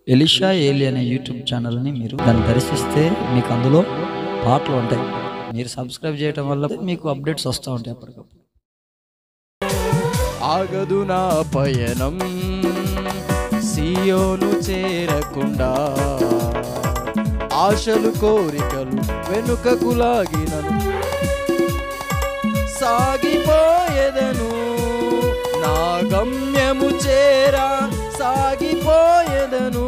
Elisha ఏలి అనే YouTube ఛానల్ని మీరు దాన్ని దర్శిస్తే మీకు అందులో పాటలు ఉంటాయి. మీరు సబ్స్క్రైబ్ చేయడం వల్ల మీకు అప్డేట్స్ వస్తూ ఉంటాయి అప్పటికప్పుడు. ఆగదు నా పయనం సియోను చేరకుండా, ఆశలు కోరికలు వెనుకకు లాగినను, సాగిపోయేదను నా గమ్యము చేరా, సాగిపోయేదను.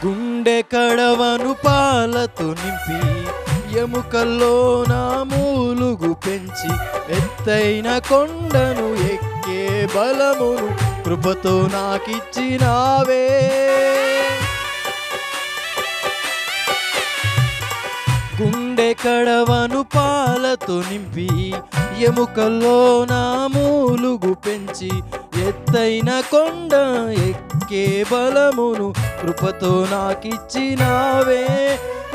గుండె కడవను పాలతో నింపి, ఎముకల్లో నా మూలుగు పెంచి, ఎత్తైన కొండను ఎక్కే బలమును కృపతో నాకిచ్చినావే. గుండె కడవను పాలతో నింపి, ఎముకల్లో నా మూలుగు పెంచి, ఎత్తైన కొండ ఎక్కే బలమును కృపతో నాకిచ్చినావే.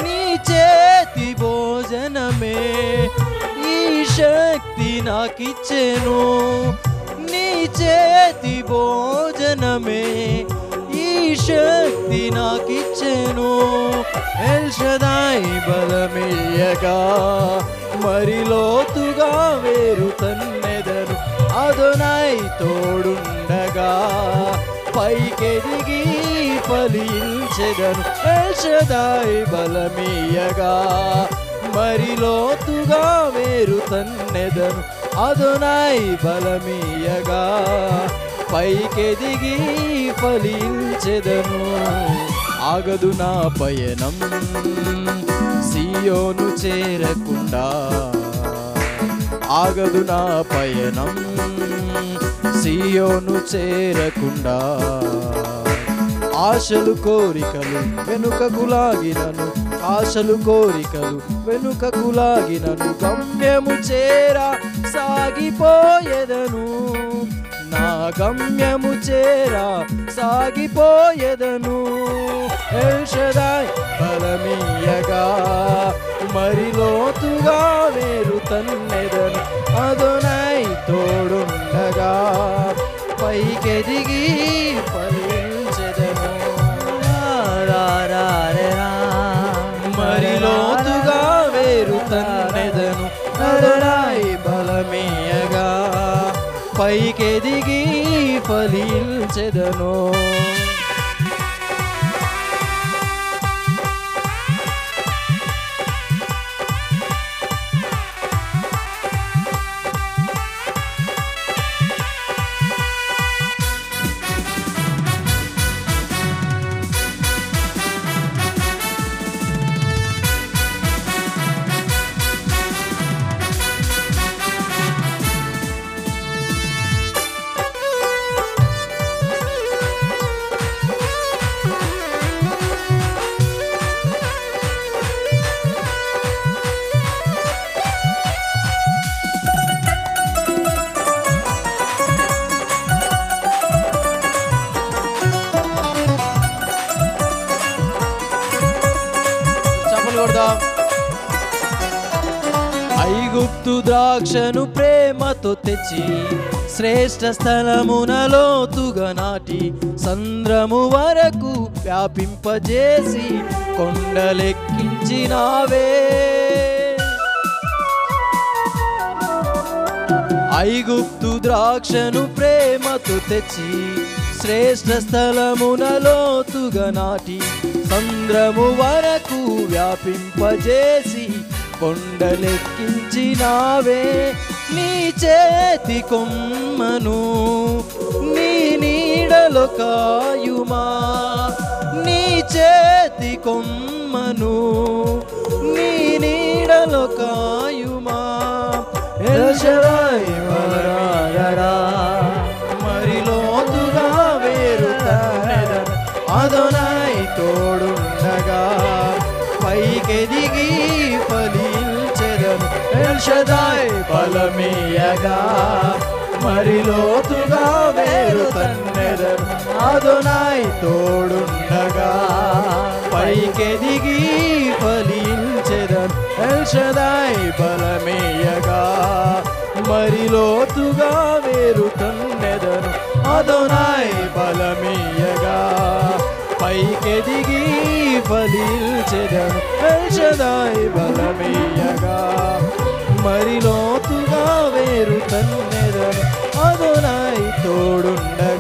నీ చేతి భోజనమే ఈ శక్తి నాకిచ్చెను, నీ చేతి భోజనమే ఈ శక్తి నాకిచ్చెను. ఎల్ షదాయి బలమియ్యగా మరి లోతుగా వేరు తన్నెదను, అదోనాయి తోడుండగా పైకెదిగి ఫలించెదను. ఎల్ షదాయి బలమియ్యగా మరి లోతుగా వేరు తన్నెదను, అదోనాయి బలమియ్యగా పైకెదిగి ఫలించెదను. ఆగదు నా పయనం సియోను చేరకుండా, ఆగదు నా పయనం సియోను చేరకుండా, ఆశలు కోరికలు వెనుకకు లాగినను, ఆశలు కోరికలు వెనుకకు లాగినను, గమ్యము చేరా సాగిపోయేదను, నా గమ్యము చేరా సాగిపోయేదను. ఎల్ షదాయ్ బలమియ్యగా మరి లోతుగా వేరు తన్నెదను, అదోనాయి తోడుండగా పైకెదిగి ఫలించెదను. మరి లోతుగా వేరు తన్నెదను, అదోనాయి బలమియ్యగా పైకెదిగి ఫలించెదను. ఐగుప్తు ద్రాక్షను ప్రేమతో తెచ్చి, శ్రేష్ఠ స్థలమున లోతుగా నాటి, సంద్రము వరకు వ్యాపింపజేసి కొండలెక్కించినావే. ఐగుప్తు ద్రాక్షను ప్రేమతో తెచ్చి, శ్రేష్ఠ స్థలమున లోతుగా నాటి, సంద్రము వరకు వ్యాపింపజేసి కొండలెక్కించినావే. నీ చేతి కొమ్మను నీ నీడలో కాయుమా, నీ చేతి కొమ్మను నీ నీడలో కాయుమా. ఎల్ షదాయి బలమియ్యగా మరి లోతుగా వేరు తన్నెదను, అదోనాయ్ తోడుండగా పైకెదిగి ఫలించెదను ఎల్ షదాయ్ బలమీయగా మరి లోతుగా వేరు తన్నెదను అదోనాయ్ తోడుండగా పైకెదిగి ఫలించెదను ఎల్ షదాయ్ బలమీయగా మరి లోతుగా వేరు తన్నెదను అదోనాయ్ బలమీయగా పైకెదిగి ఫలించెదను ఎల్ షదాయ్ బలమీయగా మరి లోతుగా వేరు తన్నెదను అదోనాయ్ తోడుండగా